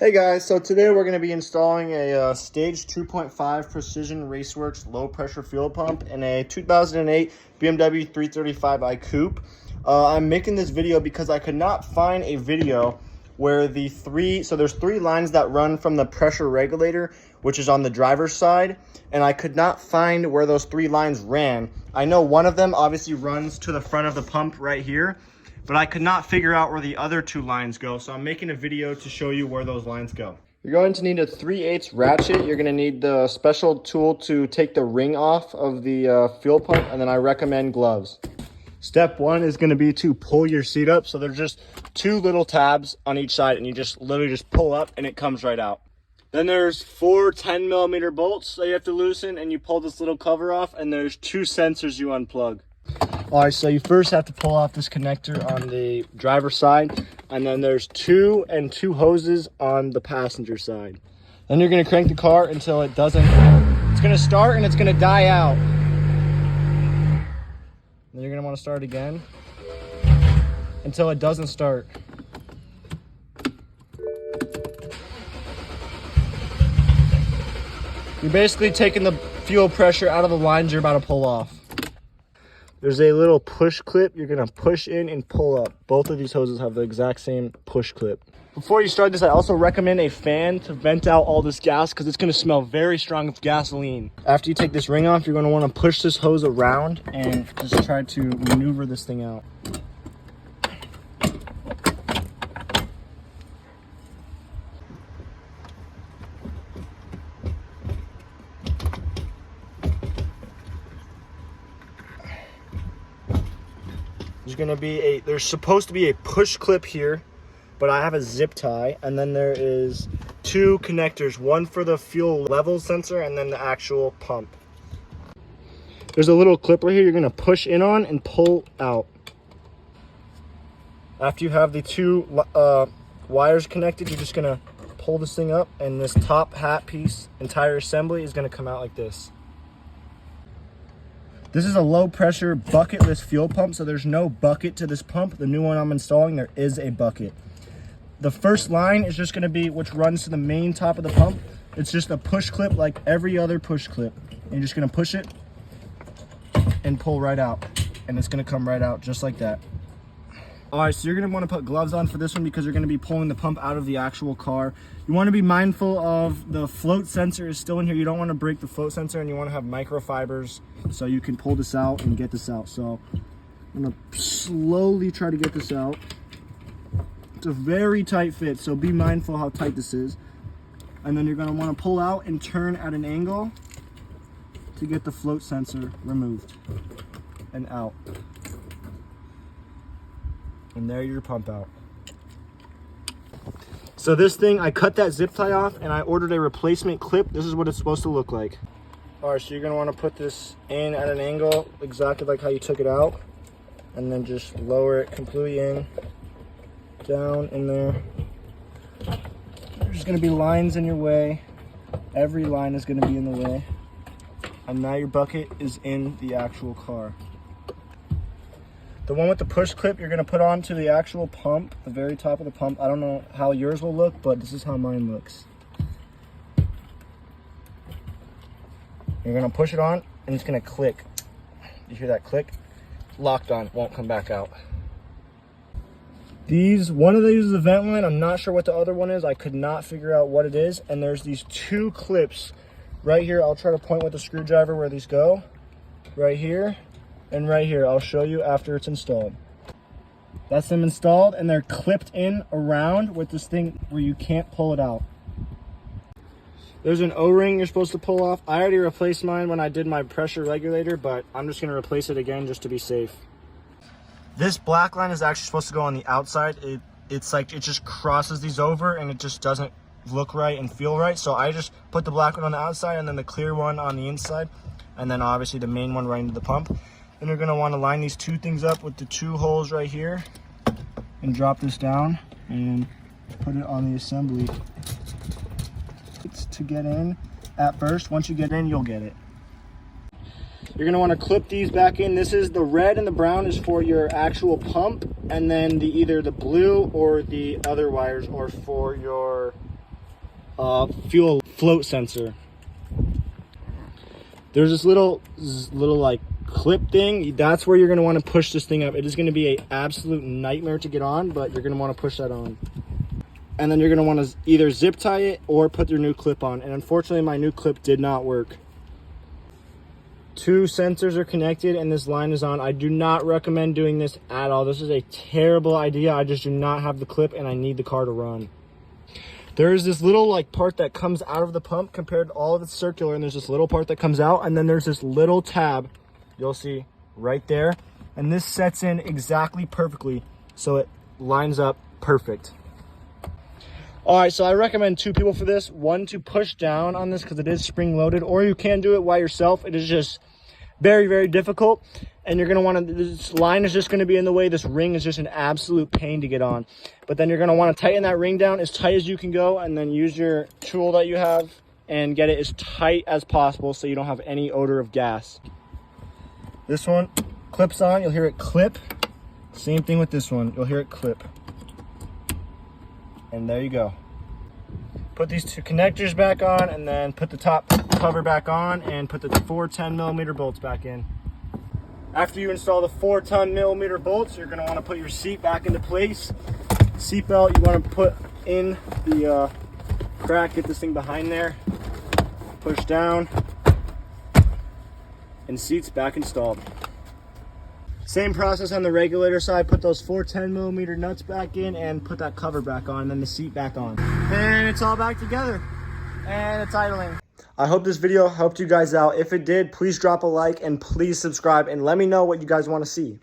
Hey guys, so today we're going to be installing a Stage 2.5 Precision Raceworks low pressure fuel pump in a 2008 BMW 335i Coupe. I'm making this video because I could not find a video where there's three lines that run from the pressure regulator, which is on the driver's side, and I could not find where those three lines ran. I know one of them obviously runs to the front of the pump right here, but I could not figure out where the other two lines go, so I'm making a video to show you where those lines go. You're going to need a 3/8 ratchet. You're going to need the special tool to take the ring off of the fuel pump, and then I recommend gloves. Step one is going to be to pull your seat up. So there's just two little tabs on each side, and you just literally just pull up and it comes right out. Then there's four 10mm bolts that you have to loosen, and you pull this little cover off, and there's two sensors you unplug. All right, so you first have to pull off this connector on the driver's side, and then there's two hoses on the passenger side. Then you're gonna crank the car until it's gonna start and it's gonna die out. Then you're gonna wanna start again until it doesn't start. You're basically taking the fuel pressure out of the lines you're about to pull off. There's a little push clip you're gonna push in and pull up. Both of these hoses have the exact same push clip. Before you start this, I also recommend a fan to vent out all this gas because it's gonna smell very strong of gasoline. After you take this ring off, you're gonna wanna push this hose around and just try to maneuver this thing out. There's supposed to be a push clip here, but I have a zip tie, and then there is two connectors, one for the fuel level sensor and then the actual pump. There's a little clip right here you're gonna push in on and pull out. After you have the two wires connected, you're just gonna pull this thing up, and this top hat piece, entire assembly, is gonna come out like this. This is a low pressure bucketless fuel pump, so there's no bucket to this pump. The new one I'm installing, there is a bucket. The first line is just gonna be, which runs to the main top of the pump. It's just a push clip like every other push clip. And you're just gonna push it and pull right out. And it's gonna come right out just like that. All right, so you're gonna wanna put gloves on for this one because you're gonna be pulling the pump out of the actual car. You wanna be mindful of the float sensor is still in here. You don't wanna break the float sensor, and you wanna have microfibers so you can pull this out and get this out. So I'm gonna slowly try to get this out. It's a very tight fit, so be mindful how tight this is. And then you're gonna wanna pull out and turn at an angle to get the float sensor removed and out. And there your pump out. So this thing, I cut that zip tie off and I ordered a replacement clip. This is what it's supposed to look like. All right, so you're gonna wanna put this in at an angle, exactly like how you took it out, and then just lower it completely in, down in there. There's gonna be lines in your way. Every line is gonna be in the way. And now your bucket is in the actual car. The one with the push clip you're gonna put onto the actual pump, the very top of the pump. I don't know how yours will look, but this is how mine looks. You're gonna push it on and it's gonna click. You hear that click? Locked on, won't come back out. One of these is a vent line. I'm not sure what the other one is. I could not figure out what it is. And there's these two clips right here. I'll try to point with a screwdriver where these go. Right here. And right here, I'll show you after it's installed. That's them installed, and they're clipped in around with this thing where you can't pull it out. There's an O-ring you're supposed to pull off. I already replaced mine when I did my pressure regulator, but I'm just gonna replace it again just to be safe. This black line is actually supposed to go on the outside. It's like it just crosses these over and it just doesn't look right and feel right. So I just put the black one on the outside and then the clear one on the inside, and then obviously the main one right into the pump. Then you're gonna wanna line these two things up with the two holes right here and drop this down and put it on the assembly. It's to get in at first. Once you get in, you'll get it. You're gonna wanna clip these back in. This is the red and the brown is for your actual pump, and then either the blue or the other wires are for your fuel float sensor. There's this little like clip thing. That's where you're going to want to push this thing up. It is going to be an absolute nightmare to get on, but you're going to want to push that on. And then you're going to want to either zip tie it or put your new clip on. And unfortunately, my new clip did not work. 2 sensors are connected and this line is on. I do not recommend doing this at all. This is a terrible idea. I just do not have the clip and I need the car to run. There's this little like part that comes out of the pump compared to all of it's circular, and there's this little part that comes out, and then there's this little tab you'll see right there, and this sets in exactly perfectly so it lines up perfect. All right, so I recommend 2 people for this. One to push down on this because it is spring loaded, or you can do it by yourself. It is just very, very difficult. And you're gonna wanna, this line is just gonna be in the way. This ring is just an absolute pain to get on. But then you're gonna wanna tighten that ring down as tight as you can go, and then use your tool that you have and get it as tight as possible so you don't have any odor of gas. This one clips on, you'll hear it clip. Same thing with this one, you'll hear it clip. And there you go. Put these 2 connectors back on, and then put the top cover back on, and put the 4 10mm bolts back in. After you install the 4 10mm bolts, you're gonna wanna put your seat back into place. Seat belt, you wanna put in the crack, get this thing behind there, push down, and seat's back installed. Same process on the regulator side. Put those 4 10mm nuts back in and put that cover back on, and then the seat back on. And it's all back together. And it's idling. I hope this video helped you guys out. If it did, please drop a like and please subscribe and let me know what you guys want to see.